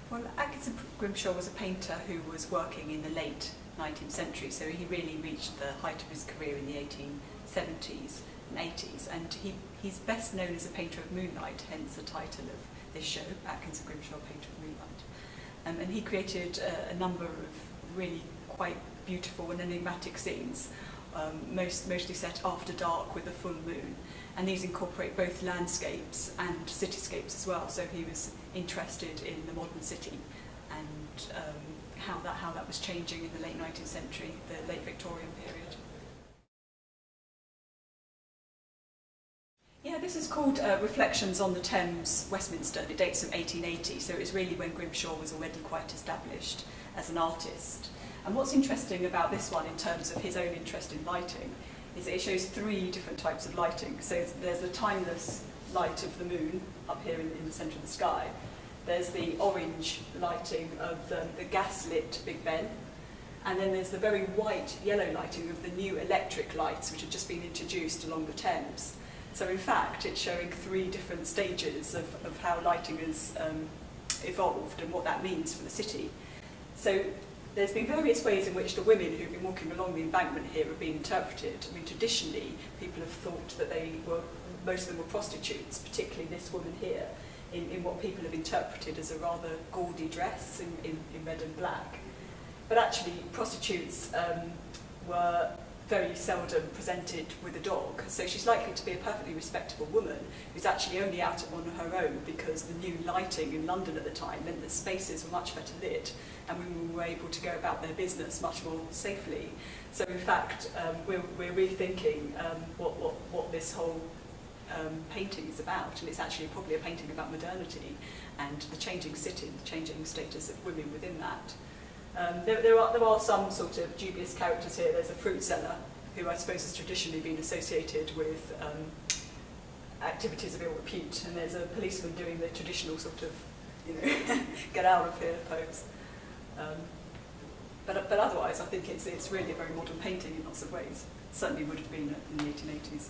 Well, Atkinson Grimshaw was a painter who was working in the late 19th century, so he really reached the height of his career in the 1870s and 80s, and he's best known as a painter of moonlight, hence the title of this show, Atkinson Grimshaw, Painter of Moonlight. And he created a number of really quite beautiful and enigmatic scenes, mostly set after dark with a full moon. And these incorporate both landscapes and cityscapes as well. So he was interested in the modern city and how that was changing in the late 19th century, the late Victorian period. Yeah, this is called Reflections on the Thames, Westminster, and it dates from 1880, so it was really when Grimshaw was already quite established as an artist. And what's interesting about this one in terms of his own interest in lighting is that it shows three different types of lighting. So there's the timeless light of the moon up here in the centre of the sky. There's the orange lighting of the gas-lit Big Ben. And then there's the very white yellow lighting of the new electric lights, which have just been introduced along the Thames. So in fact, it's showing three different stages of how lighting has evolved and what that means for the city. So there's been various ways in which the women who've been walking along the embankment here have been interpreted. I mean, traditionally, people have thought that most of them were prostitutes, particularly this woman here, in what people have interpreted as a rather gaudy dress in red and black. But actually, prostitutes were very seldom presented with a dog, so she's likely to be a perfectly respectable woman who's actually only out on her own because the new lighting in London at the time meant that spaces were much better lit and women were able to go about their business much more safely. So in fact, we're rethinking what this whole painting is about, and it's actually probably a painting about modernity and the changing city, the changing status of women within that. There are some sort of dubious characters here. There's a fruit seller who I suppose has traditionally been associated with activities of ill repute, and there's a policeman doing the traditional sort of, get out of here pose. But otherwise, I think it's really a very modern painting in lots of ways. Certainly would have been in the 1880s.